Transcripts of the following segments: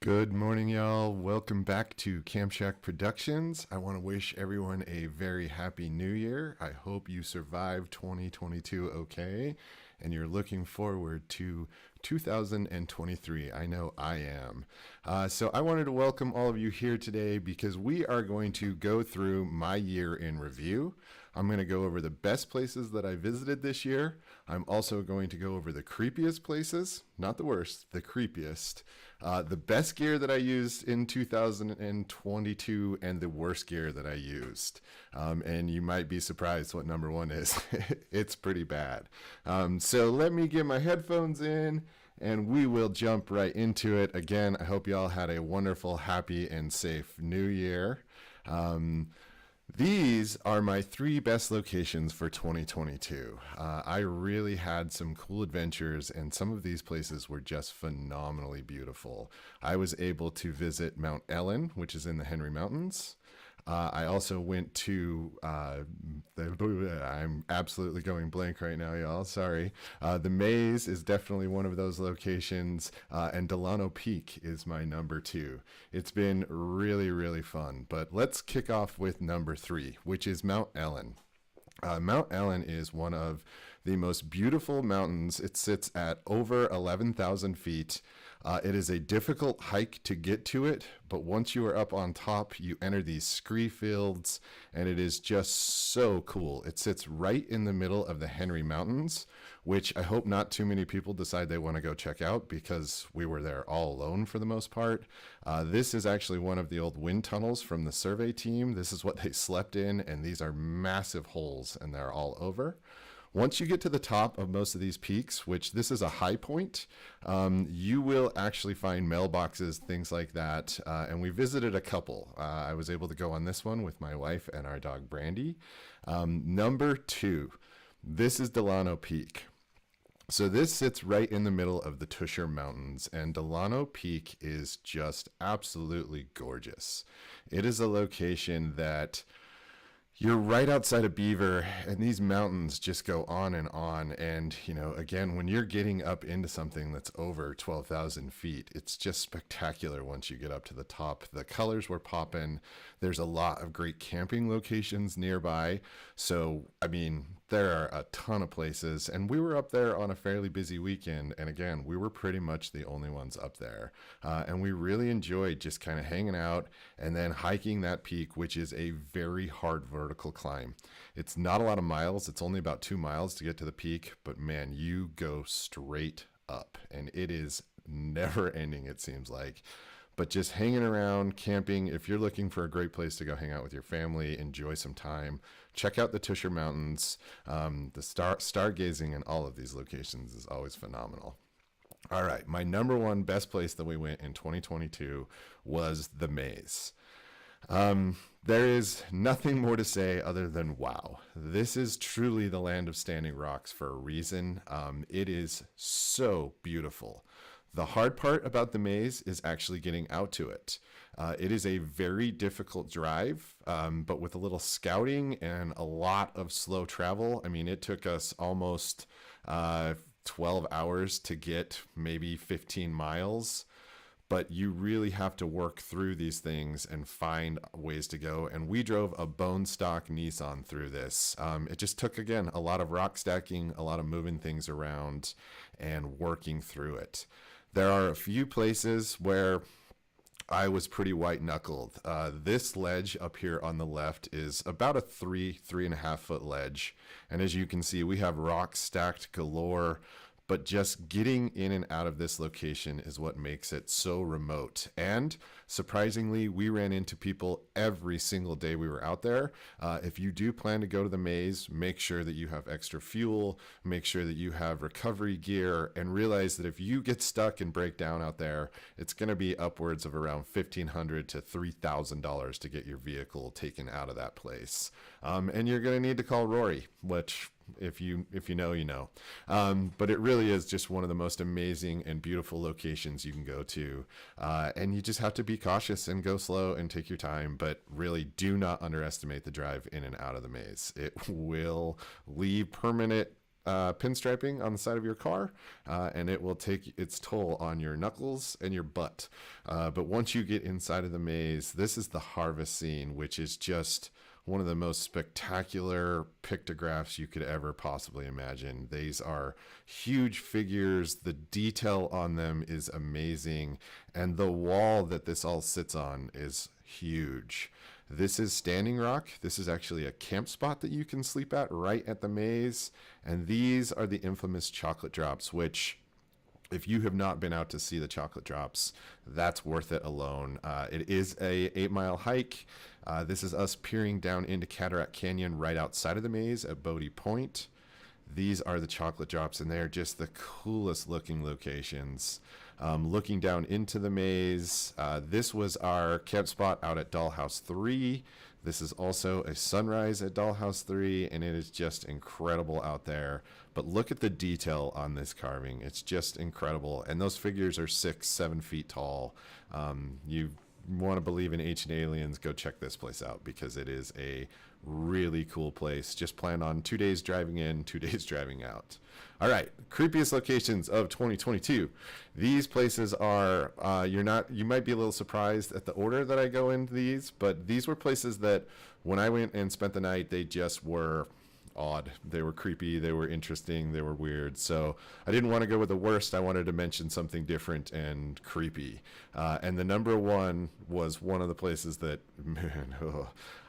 Good morning, y'all. Welcome back to Camp Shack Productions. I want to wish everyone a very happy new year. I hope you survived 2022 okay, and you're looking forward to 2023. I know I am. So I wanted to welcome all of you here today because we are going to go through my year in review. I'm going to go over the best places that I visited this year. I'm also going to go over the creepiest places, not the worst, the creepiest. The best gear that I used in 2022 and the worst gear that I used. And you might be surprised what number one is. It's pretty bad. So let me get my headphones in and we will jump right into it. Again, I hope you all had a wonderful, happy, and safe new year. These are my three best locations for 2022. I really had some cool adventures, and some of these places were just phenomenally beautiful. I was able to visit Mount Ellen, which is in the Henry Mountains. I also went to, I'm absolutely going blank right now, y'all. Sorry. The Maze is definitely one of those locations, and Delano Peak is my number two. It's been really, really fun. But let's kick off with number three, which is Mount Ellen. Mount Ellen is one of the most beautiful mountains. It sits at over 11,000 feet. It is a difficult hike to get to it, but once you are up on top, you enter these scree fields, and it is just so cool. It sits right in the middle of the Henry Mountains, which I hope not too many people decide they want to go check out because we were there all alone for the most part. This is actually one of the old wind tunnels from the survey team. This is what they slept in, and these are massive holes, and they're all over. Once you get to the top of most of these peaks, which this is a high point, you will actually find mailboxes, things like that. And we visited a couple. I was able to go on this one with my wife and our dog Brandy. Number two, this is Delano Peak. So this sits right in the middle of the Tusher Mountains, and Delano Peak is just absolutely gorgeous. It is a location that you're right outside of Beaver, and these mountains just go on and on. And, you know, again, when you're getting up into something that's over 12,000 feet, it's just spectacular once you get up to the top. The colors were popping. There's a lot of great camping locations nearby. So, I mean, there are a ton of places. And we were up there on a fairly busy weekend. And again, we were pretty much the only ones up there. And we really enjoyed just kind of hanging out and then hiking that peak, which is a very hard vertical climb. It's not a lot of miles. It's only about 2 miles to get to the peak, but man, you go straight up and it is never ending, it seems like. But just hanging around, camping, if you're looking for a great place to go hang out with your family, enjoy some time, check out the Tusher Mountains. The stargazing in all of these locations is always phenomenal. All right, my number one best place that we went in 2022 was the Maze. There is nothing more to say other than wow. This is truly the land of standing rocks for a reason. It is so beautiful. The hard part about the maze is actually getting out to it. It is a very difficult drive, but with a little scouting and a lot of slow travel. I mean, it took us almost 12 hours to get maybe 15 miles. But you really have to work through these things and find ways to go. And we drove a bone stock Nissan through this. It just took, again, a lot of rock stacking, a lot of moving things around and working through it. There are a few places where I was pretty white knuckled. This ledge up here on the left is about a 3.5 foot ledge. And as you can see, we have rocks stacked galore. But just getting in and out of this location is what makes it so remote. And surprisingly, we ran into people every single day we were out there. If you do plan to go to the maze, make sure that you have extra fuel, make sure that you have recovery gear, and realize that if you get stuck and break down out there, it's going to be upwards of around $1,500 to $3,000 to get your vehicle taken out of that place. And you're going to need to call Rory, which if you know, you know. But it really is just one of the most amazing and beautiful locations you can go to. And you just have to be cautious and go slow and take your time, but really do not underestimate the drive in and out of the maze. It will leave permanent pinstriping on the side of your car, and it will take its toll on your knuckles and your butt. But once you get inside of the maze, this is the harvest scene, which is just one of the most spectacular pictographs you could ever possibly imagine. These are huge figures. The detail on them is amazing. And the wall that this all sits on is huge. This is Standing Rock. This is actually a camp spot that you can sleep at right at the maze. And these are the infamous chocolate drops, which, if you have not been out to see the chocolate drops, that's worth it alone. It is a 8-mile hike. This is us peering down into Cataract Canyon right outside of the maze at Bodie Point. These are the chocolate drops, and they are just the coolest looking locations. Looking down into the maze, this was our camp spot out at Dollhouse 3. This is also a sunrise at Dollhouse 3, and it is just incredible out there. But look at the detail on this carving. It's just incredible. And those figures are 6-7 feet tall. You want to believe in ancient aliens, go check this place out, because it is a really cool place. Just plan on 2 days driving in, 2 days driving out. All right, creepiest locations of 2022. These places are, you might be a little surprised at the order that I go into these, but these were places that when I went and spent the night, they just were odd. They were creepy, they were interesting, they were weird. So I didn't want to go with the worst. I wanted to mention something different and creepy. And the number one was one of the places that, man,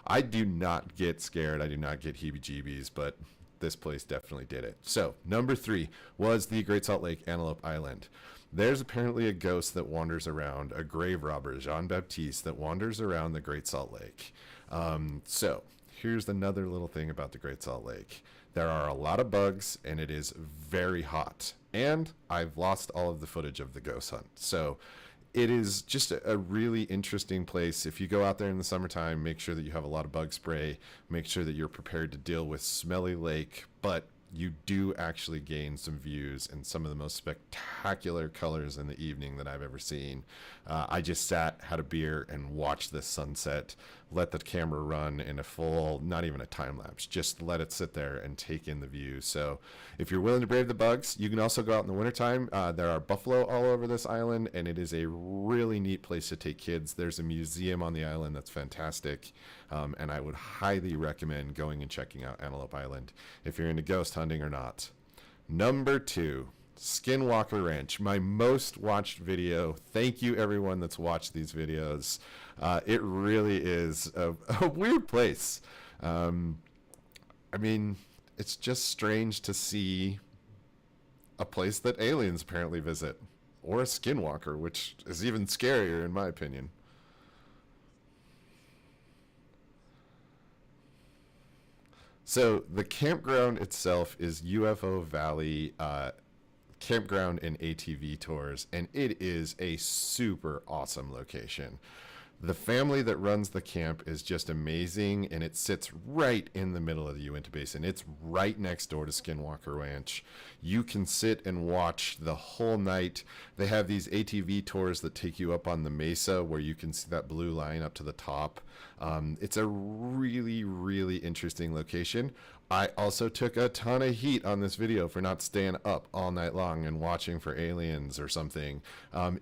I do not get scared. I do not get heebie-jeebies, but this place definitely did it. So number 3 was the Great Salt Lake Antelope Island. There's apparently a ghost that wanders around, a grave robber, Jean-Baptiste, that wanders around the Great Salt Lake. So here's another little thing about the Great Salt Lake. There are a lot of bugs, and it is very hot. And I've lost all of the footage of the ghost hunt. So it is just a really interesting place. If you go out there in the summertime, make sure that you have a lot of bug spray. Make sure that you're prepared to deal with smelly lake, but you do actually gain some views and some of the most spectacular colors in the evening that I've ever seen. I just sat, had a beer, and watched the sunset, let the camera run in a full, not even a time lapse, just let it sit there and take in the view. So if you're willing to brave the bugs, you can also go out in the wintertime. There are buffalo all over this island, and it is a really neat place to take kids. There's a museum on the island that's fantastic, and I would highly recommend going and checking out Antelope Island if you're into ghost hunting or not. Number 2, Skinwalker Ranch, my most watched video. Thank you everyone that's watched these videos. It really is a weird place. I mean, it's just strange to see a place that aliens apparently visit, or a skinwalker, which is even scarier in my opinion. So the campground itself is UFO Valley Campground and ATV Tours, and it is a super awesome location. The family that runs the camp is just amazing, and it sits right in the middle of the Uinta Basin. It's right next door to Skinwalker Ranch. You can sit and watch the whole night. They have these ATV tours that take you up on the mesa where you can see that blue line up to the top. It's a really, really interesting location. I also took a ton of heat on this video for not staying up all night long and watching for aliens or something.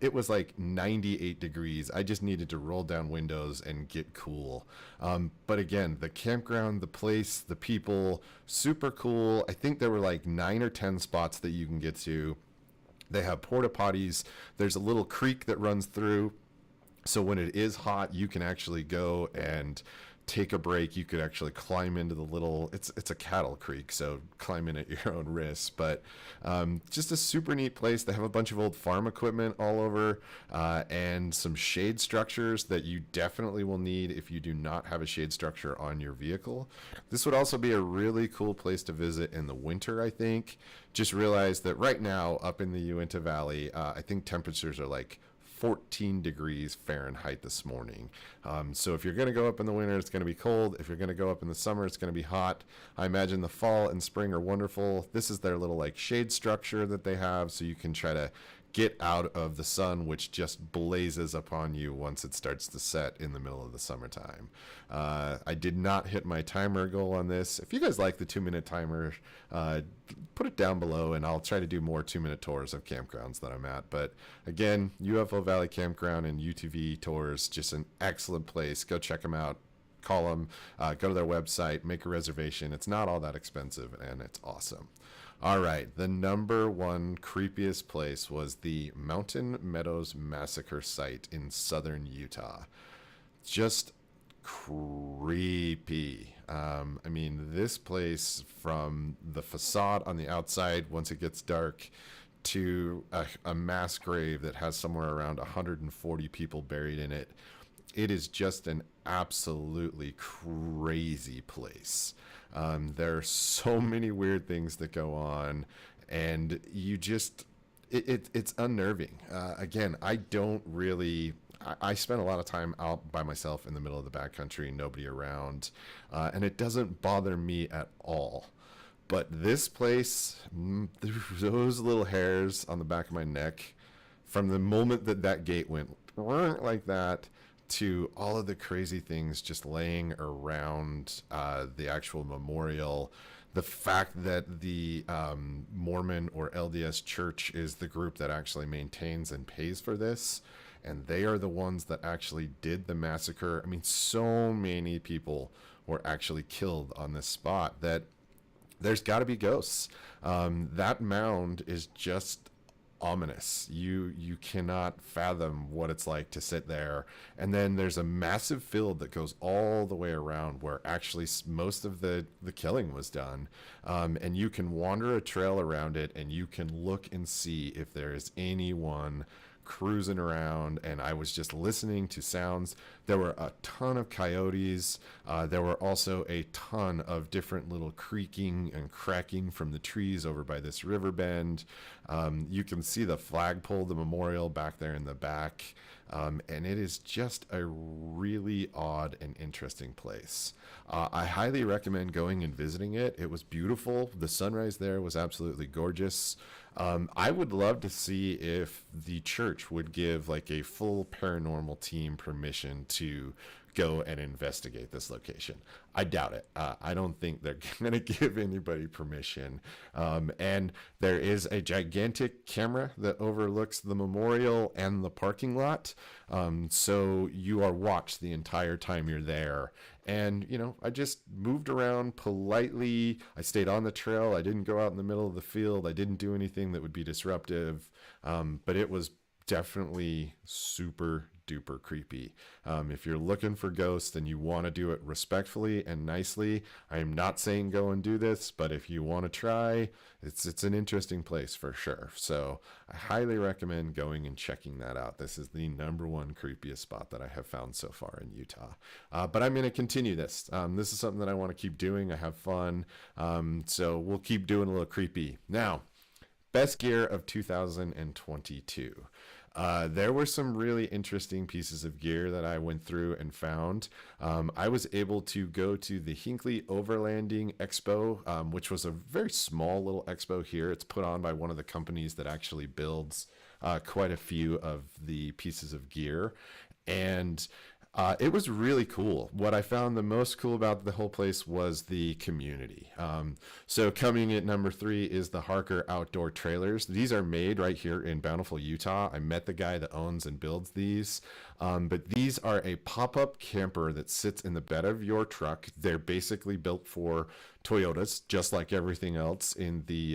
It was like 98 degrees. I just needed to roll down windows and get cool. But again, the campground, the place, the people, super cool. I think there were like 9 or 10 spots that you can get to. They have porta potties. There's a little creek that runs through. So when it is hot, you can actually go and take a break. You could actually climb into the little, it's a cattle creek, so climb in at your own risk. But just a super neat place. They have a bunch of old farm equipment all over, and some shade structures that you definitely will need if you do not have a shade structure on your vehicle. This would also be a really cool place to visit in the winter, I think. Just realize that right now up in the Uinta Valley, I think temperatures are like 14 degrees Fahrenheit this morning. So if you're going to go up in the winter, it's going to be cold. If you're going to go up in the summer, it's going to be hot. I imagine the fall and spring are wonderful. This is their little like shade structure that they have, so you can try to get out of the sun, which just blazes upon you once it starts to set in the middle of the summertime. I did not hit my timer goal on this. If you guys like the 2-minute timer, put it down below, and I'll try to do more 2-minute tours of campgrounds that I'm at. But again, UFO Valley Campground and UTV Tours, just an excellent place. Go check them out. Call them, go to their website, make a reservation. It's not all that expensive, and it's awesome. All right, the number one creepiest place was the Mountain Meadows Massacre site in southern Utah. Just creepy. I mean, this place, from the facade on the outside once it gets dark to a mass grave that has somewhere around 140 people buried in it, it is just an absolutely crazy place. There are so many weird things that go on, and you just, it's unnerving. Again, I don't really, I spend a lot of time out by myself in the middle of the backcountry, nobody around, and it doesn't bother me at all. But this place, those little hairs on the back of my neck, from the moment that gate went like that, to all of the crazy things just laying around the actual memorial. The fact that the Mormon or LDS Church is the group that actually maintains and pays for this, and they are the ones that actually did the massacre. I mean, so many people were actually killed on this spot that there's got to be ghosts. That mound is just ominous. You cannot fathom what it's like to sit there. And then there's a massive field that goes all the way around where actually most of the killing was done. And you can wander a trail around it, and you can look and see if there is anyone cruising around. And I was just listening to sounds. There were a ton of coyotes. There were also a ton of different little creaking and cracking from the trees over by this river bend. You can see the flagpole, the memorial back there in the back. And it is just a really odd and interesting place. I highly recommend going and visiting it. It was beautiful. The sunrise there was absolutely gorgeous. I would love to see if the church would give like a full paranormal team permission to go and investigate this location. I doubt it. I don't think they're going to give anybody permission. And there is a gigantic camera that overlooks the memorial and the parking lot. So you are watched the entire time you're there. And, you know, I just moved around politely. I stayed on the trail. I didn't go out in the middle of the field. I didn't do anything that would be disruptive. But it was definitely super duper creepy. If you're looking for ghosts and you want to do it respectfully and nicely, I am not saying go and do this, but if you want to try, it's an interesting place for sure. So I highly recommend going and checking that out. This is the number one creepiest spot that I have found so far in Utah. But I'm going to continue this. This is something that I want to keep doing. I have fun. So we'll keep doing a little creepy. Now, best gear of 2022. There were some really interesting pieces of gear that I went through and found. I was able to go to the Hinckley Overlanding Expo, which was a very small little expo here. It's put on by one of the companies that actually builds quite a few of the pieces of gear. And it was really cool. What I found the most cool about the whole place was the community. So coming at number 3 is the Harker Outdoor Trailers. These are made right here in Bountiful, Utah. I met the guy that owns and builds these. But these are a pop-up camper that sits in the bed of your truck. They're basically built for Toyotas, just like everything else in the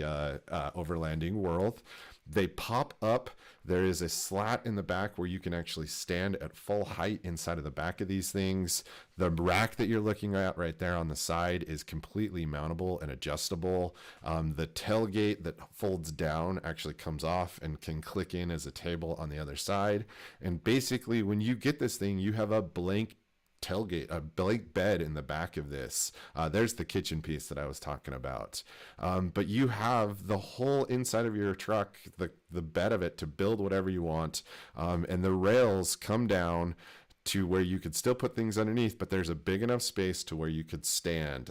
overlanding world. They pop up. There is a slat in the back where you can actually stand at full height inside of the back of these things. The rack that you're looking at right there on the side is completely mountable and adjustable. The tailgate that folds down actually comes off and can click in as a table on the other side. And basically, when you get this thing, you have a blank tailgate, a blank bed in the back of this. There's the kitchen piece that I was talking about. But you have the whole inside of your truck, the bed of it to build whatever you want. And the rails come down to where you could still put things underneath, but there's a big enough space to where you could stand.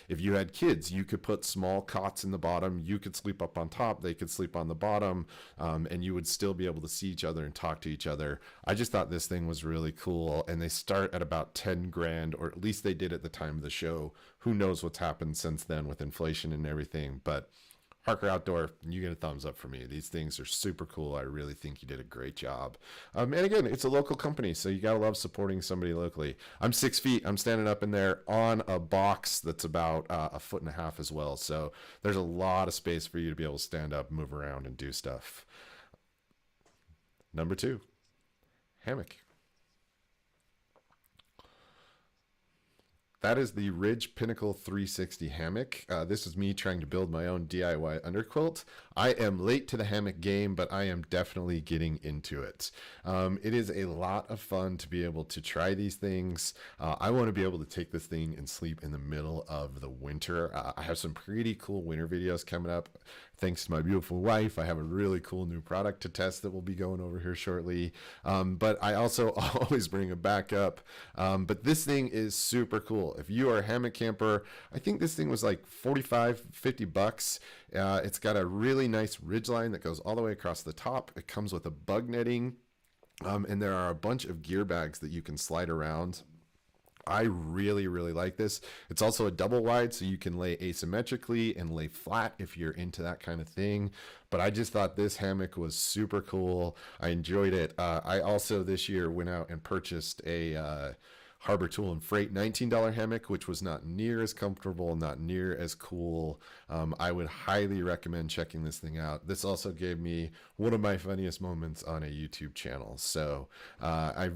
If you had kids, you could put small cots in the bottom. You could sleep up on top. They could sleep on the bottom, and you would still be able to see each other and talk to each other. I just thought this thing was really cool, and they start at about 10 grand, or at least they did at the time of the show. Who knows what's happened since then with inflation and everything, but Harker Outdoor, you get a thumbs up for me. These things are super cool. I really think you did a great job. And again, it's a local company, so you got to love supporting somebody locally. I'm 6 feet. I'm standing up in there on a box that's about 1.5 feet as well. So there's a lot of space for you to be able to stand up, move around, and do stuff. Number 2, hammock. That is the Ridge Pinnacle 360 hammock. This is me trying to build my own DIY underquilt. I am late to the hammock game, but I am definitely getting into it. It is a lot of fun to be able to try these things. I want to be able to take this thing and sleep in the middle of the winter. I have some pretty cool winter videos coming up. Thanks to my beautiful wife, I have a really cool new product to test that we'll be going over here shortly. But I also always bring a backup. But this thing is super cool. If you are a hammock camper, I think this thing was like 45, 50 bucks. It's got a really nice ridge line that goes all the way across the top. It comes with a bug netting, and there are a bunch of gear bags that you can slide around. I really, really like this. It's also a double wide, so you can lay asymmetrically and lay flat if you're into that kind of thing. But I just thought this hammock was super cool. I enjoyed it. I also this year went out and purchased a Harbor Tool and Freight $19 hammock, which was not near as comfortable, not near as cool. I would highly recommend checking this thing out. This also gave me one of my funniest moments on a YouTube channel. So I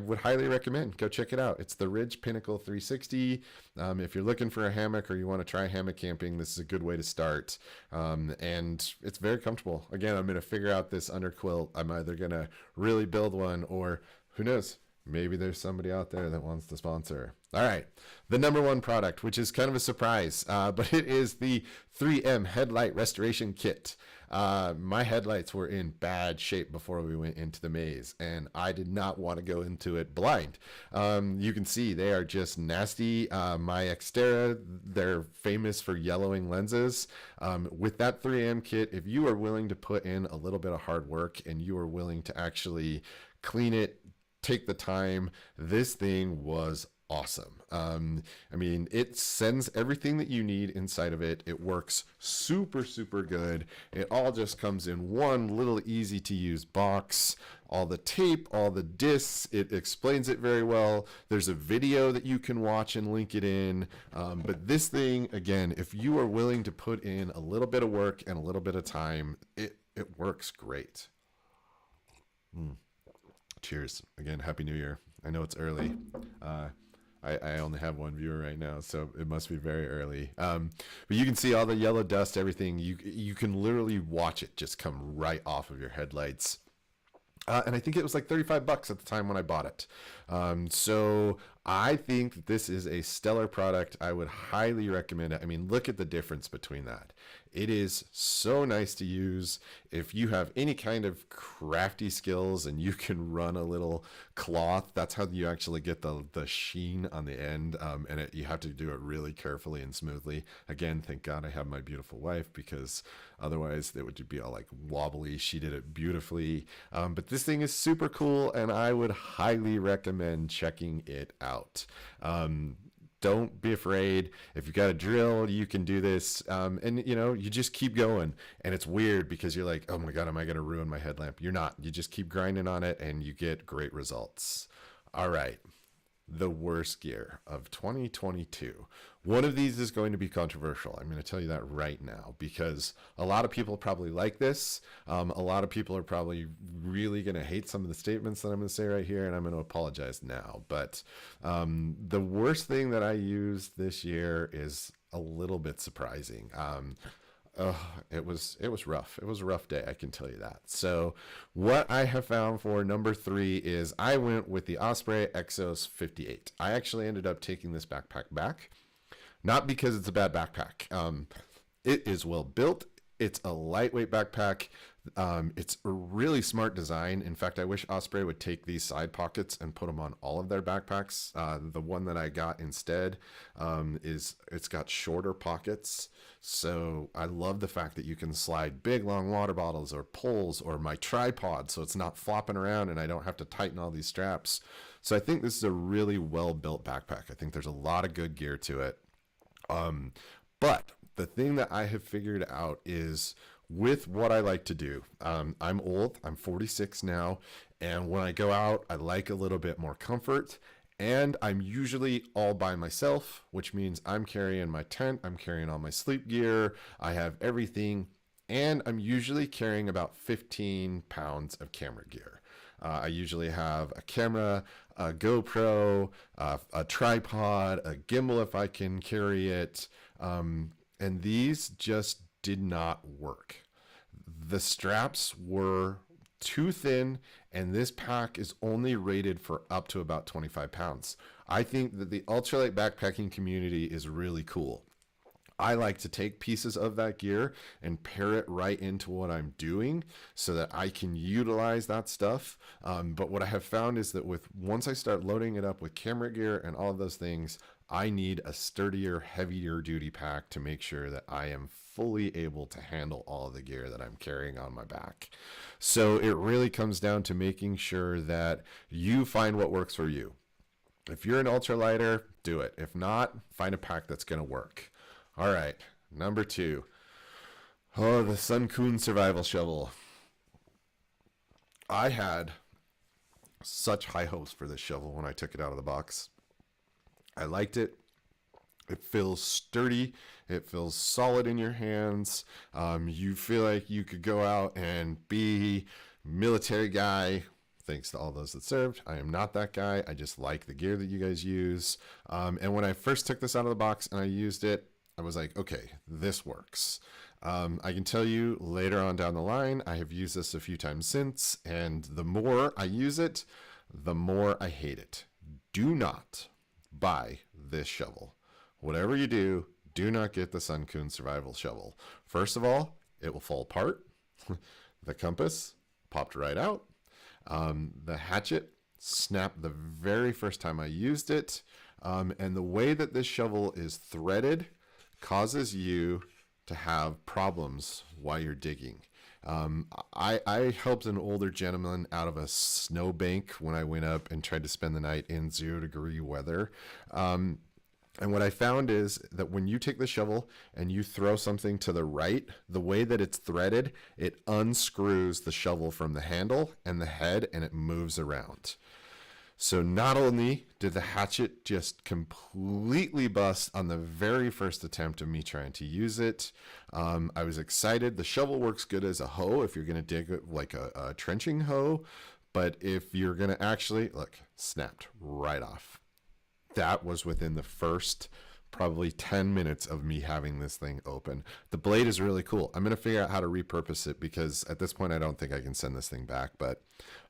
would highly recommend, go check it out. It's the Ridge Pinnacle 360. If you're looking for a hammock or you want to try hammock camping, this is a good way to start. And it's very comfortable. Again, I'm going to figure out this underquilt. I'm either going to really build one, or who knows, maybe there's somebody out there that wants to sponsor. All right, the number 1 product, which is kind of a surprise, but it is the 3M Headlight Restoration Kit. My headlights were in bad shape before we went into the maze, and I did not want to go into it blind. You can see they are just nasty. My Xterra, they're famous for yellowing lenses. With that 3M kit, if you are willing to put in a little bit of hard work and you are willing to actually clean it, take the time, this thing was awesome. I mean, it sends everything that you need inside of it. It works super, super good. It all just comes in one little easy to use box. All the tape, all the discs, it explains it very well. There's a video that you can watch and link it in. But this thing, again, if you are willing to put in a little bit of work and a little bit of time, it works great. Cheers. Again, Happy New Year. I know it's early. I only have one viewer right now, so it must be very early. But you can see all the yellow dust, everything. You can literally watch it just come right off of your headlights. And I think it was like 35 bucks at the time when I bought it. So I think that this is a stellar product. I would highly recommend it. I mean, look at the difference between that. It is so nice to use. If you have any kind of crafty skills and you can run a little cloth, that's how you actually get the sheen on the end. And you have to do it really carefully and smoothly. Again, thank God I have my beautiful wife, because otherwise it would be all like wobbly. She did it beautifully. But this thing is super cool, and I would highly recommend checking it out. Don't be afraid. If you've got a drill, you can do this. And you just keep going. And it's weird because you're like, oh my God, am I going to ruin my headlamp? You're not. You just keep grinding on it and you get great results. All right. The worst gear of 2022. One of these is going to be controversial. I'm going to tell you that right now, because a lot of people probably like this. A lot of people are probably really going to hate some of the statements that I'm going to say right here, and I'm going to apologize now. But the worst thing that I used this year is a little bit surprising. It was rough. It was a rough day, I can tell you that. So what I have found for number 3 is I went with the Osprey Exos 58. I actually ended up taking this backpack back, not because it's a bad backpack. It is well built. It's a lightweight backpack. It's a really smart design. In fact, I wish Osprey would take these side pockets and put them on all of their backpacks. The one that I got instead it's got shorter pockets. So I love the fact that you can slide big long water bottles or poles or my tripod so it's not flopping around and I don't have to tighten all these straps. So I think this is a really well built backpack. I think there's a lot of good gear to it. But the thing that I have figured out is with what I like to do. I'm old, I'm 46 now, and when I go out, I like a little bit more comfort. And I'm usually all by myself, which means I'm carrying my tent, I'm carrying all my sleep gear, I have everything, and I'm usually carrying about 15 pounds of camera gear. I usually have a camera, a GoPro, a tripod, a gimbal if I can carry it, and these just did not work. The straps were too thin, and this pack is only rated for up to about 25 pounds. I think that the ultralight backpacking community is really cool. I like to take pieces of that gear and pair it right into what I'm doing so that I can utilize that stuff. But what I have found is that once I start loading it up with camera gear and all of those things, I need a sturdier, heavier duty pack to make sure that I am fully able to handle all of the gear that I'm carrying on my back. So it really comes down to making sure that you find what works for you. If you're an ultralighter, do it. If not, find a pack that's going to work. All right, number 2. Oh, the Sun Kun survival shovel. I had such high hopes for this shovel when I took it out of the box. I liked it. It feels sturdy. It feels solid in your hands. You feel like you could go out and be military guy. Thanks to all those that served. I am not that guy. I just like the gear that you guys use. And when I first took this out of the box and I used it, I was like, okay, this works. I can tell you later on down the line, I have used this a few times since, and the more I use it, the more I hate it. Do not buy this shovel. Whatever you do, do not get the Sun Kun survival shovel. First of all, it will fall apart. The compass popped right out. The hatchet snapped the very first time I used it. And the way that this shovel is threaded causes you to have problems while you're digging. I helped an older gentleman out of a snowbank when I went up and tried to spend the night in 0-degree weather. And what I found is that when you take the shovel and you throw something to the right, the way that it's threaded, it unscrews the shovel from the handle and the head, and it moves around. So not only did the hatchet just completely bust on the very first attempt of me trying to use it, I was excited. The shovel works good as a hoe if you're going to dig it like a trenching hoe, but if you're going to actually, look, snapped right off. That was within the first probably 10 minutes of me having this thing open. The blade is really cool. I'm going to figure out how to repurpose it because at this point I don't think I can send this thing back, but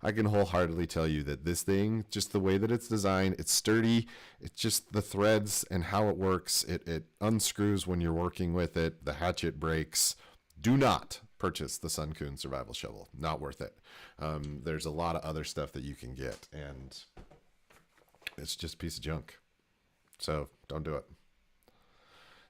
I can wholeheartedly tell you that this thing, just the way that it's designed, it's sturdy. It's just the threads and how it works. It unscrews when you're working with it. The hatchet breaks. Do not purchase the Sun Kun survival shovel. Not worth it. There's a lot of other stuff that you can get, and it's just a piece of junk. So don't do it.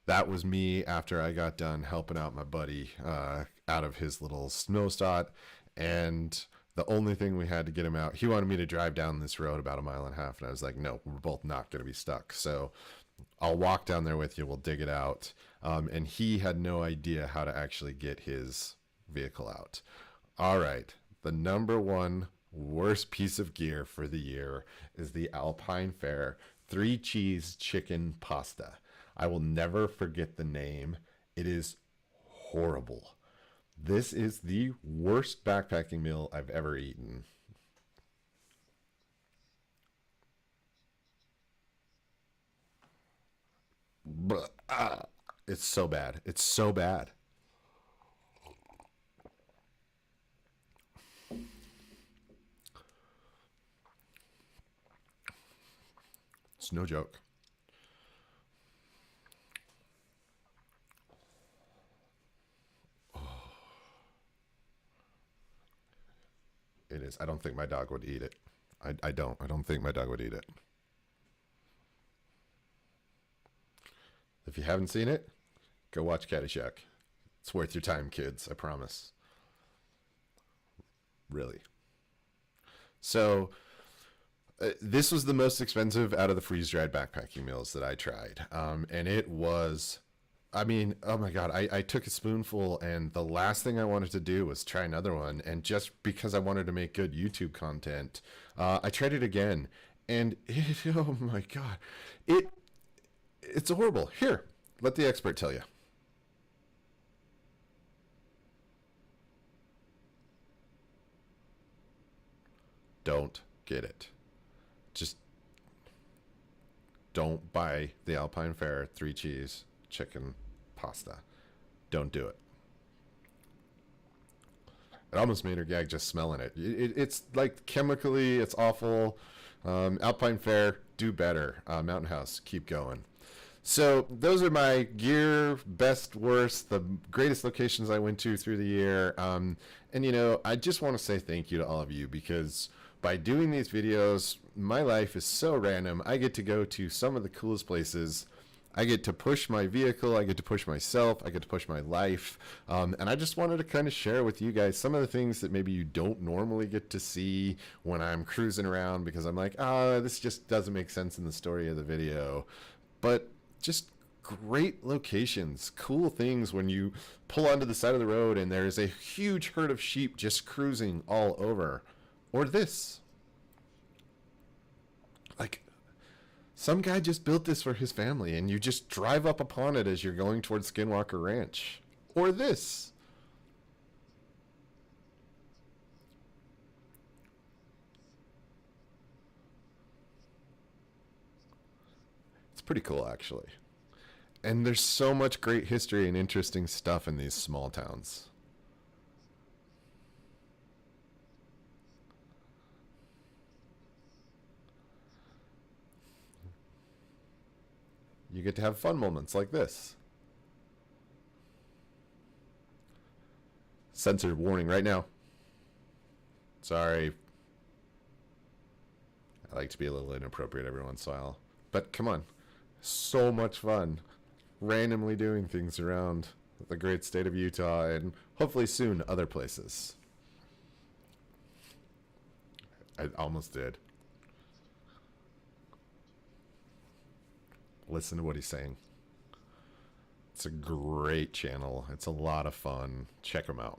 That was me after I got done helping out my buddy out of his little snow spot. And the only thing we had to get him out, he wanted me to drive down this road about 1.5 miles. And I was like, no, we're both not going to be stuck. So I'll walk down there with you. We'll dig it out. And he had no idea how to actually get his vehicle out. All right. The number one worst piece of gear for the year is the Alpine Fare 3 cheese chicken pasta. I will never forget the name. It is horrible. This is the worst backpacking meal I've ever eaten. It's so bad. It's so bad. It's no joke. It is. I don't think my dog would eat it. I don't. I don't think my dog would eat it. If you haven't seen it, go watch Caddyshack. It's worth your time, kids. I promise. Really. So, this was the most expensive out of the freeze-dried backpacking meals that I tried. And it was, I mean, oh my God, I took a spoonful and the last thing I wanted to do was try another one. And just because I wanted to make good YouTube content, I tried it again. And oh my God, it's horrible. Here, let the expert tell you. Don't get it. Just don't buy the Alpine Fare 3 cheese chicken pasta. Don't do it. It almost made her gag just smelling it. It's like chemically, it's awful. Alpine Fare, do better. Mountain House, keep going. So those are my gear, best, worst, the greatest locations I went to through the year. And, you know, I just want to say thank you to all of you because by doing these videos, my life is so random. I get to go to some of the coolest places. I get to push my vehicle. I get to push myself. I get to push my life. And I just wanted to kind of share with you guys some of the things that maybe you don't normally get to see when I'm cruising around because I'm like, this just doesn't make sense in the story of the video. But just great locations, cool things when you pull onto the side of the road and there's a huge herd of sheep just cruising all over. Or this. Like, some guy just built this for his family and you just drive up upon it as you're going towards Skinwalker Ranch. Or this. It's pretty cool, actually. And there's so much great history and interesting stuff in these small towns. You get to have fun moments like this. Censor warning right now. Sorry. I like to be a little inappropriate every once in a while. But come on. So much fun. Randomly doing things around the great state of Utah and hopefully soon other places. I almost did. Listen to what he's saying. It's a great channel. It's a lot of fun. Check him out.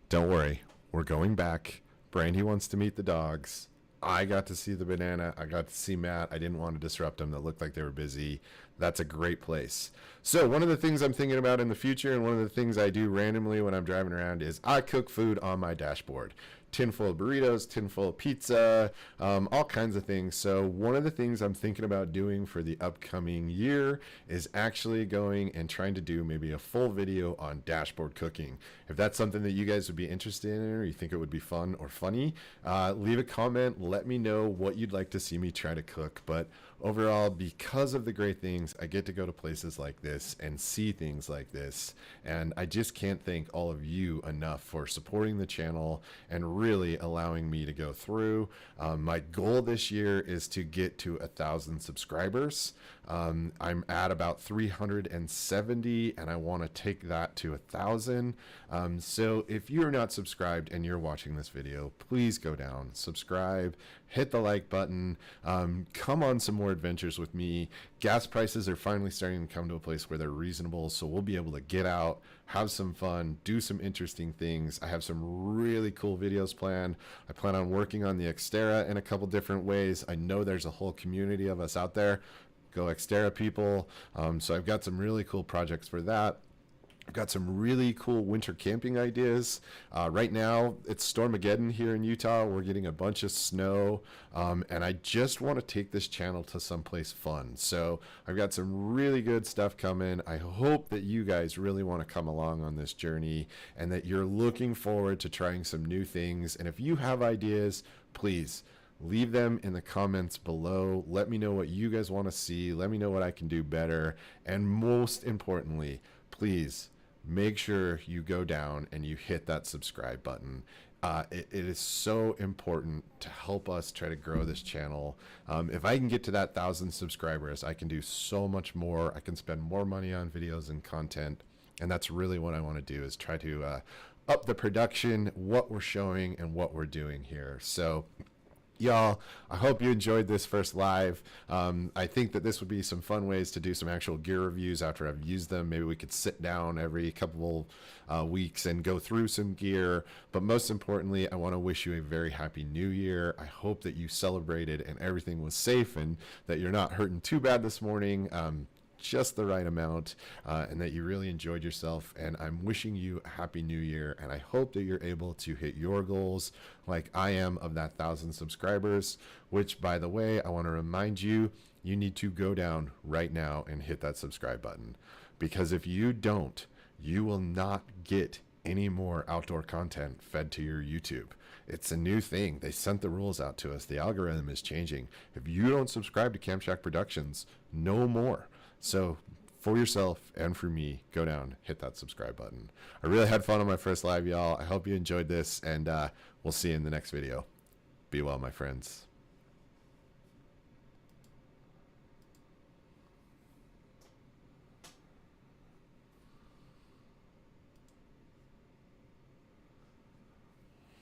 Don't worry. We're going back. Brandy wants to meet the dogs. I got to see the banana. I got to see Matt. I didn't want to disrupt them. That looked like they were busy. That's a great place. So one of the things I'm thinking about in the future and one of the things I do randomly when I'm driving around is I cook food on my dashboard. Tin full of burritos, tin full of pizza, all kinds of things. So one of the things I'm thinking about doing for the upcoming year is actually going and trying to do maybe a full video on dashboard cooking. If that's something that you guys would be interested in or you think it would be fun or funny, leave a comment. Let me know what you'd like to see me try to cook. But overall, because of the great things, I get to go to places like this and see things like this. And I just can't thank all of you enough for supporting the channel and really allowing me to go through. My goal this year is to get to 1,000 subscribers. I'm at about 370 and I want to take that to 1,000. So if you're not subscribed and you're watching this video, please go down, subscribe, hit the like button, come on some more adventures with me. Gas prices are finally starting to come to a place where they're reasonable, so we'll be able to get out, have some fun, do some interesting things. I have some really cool videos planned. I plan on working on the Xterra in a couple different ways. I know there's a whole community of us out there. Go Xterra people. So I've got some really cool projects for that. I've got some really cool winter camping ideas. Right now, it's Stormageddon here in Utah. We're getting a bunch of snow, and I just want to take this channel to someplace fun. So I've got some really good stuff coming. I hope that you guys really want to come along on this journey and that you're looking forward to trying some new things. And if you have ideas, please leave them in the comments below. Let me know what you guys want to see. Let me know what I can do better. And most importantly, please make sure you go down and you hit that subscribe button. It is so important to help us try to grow this channel. If I can get to that 1,000 subscribers, I can do so much more. I can spend more money on videos and content. And that's really what I want to do, is try to up the production, what we're showing and what we're doing here. So y'all, I hope you enjoyed this first live. I think that this would be some fun ways to do some actual gear reviews after I've used them. Maybe we could sit down every couple weeks and go through some gear. But most importantly, I want to wish you a very happy new year. I hope that you celebrated and everything was safe, and that you're not hurting too bad this morning. Just the right amount, and that you really enjoyed yourself. And I'm wishing you a happy new year, and I hope that you're able to hit your goals like I am of that 1,000 subscribers, which, by the way, I want to remind you, you need to go down right now and hit that subscribe button, because if you don't, you will not get any more outdoor content fed to your YouTube. It's a new thing. They sent the rules out to us. The algorithm is changing. If you don't subscribe to Camp Shack Productions, no more. So for yourself and for me, go down, hit that subscribe button. I really had fun on my first live, y'all. I hope you enjoyed this, and we'll see you in the next video. Be well, my friends.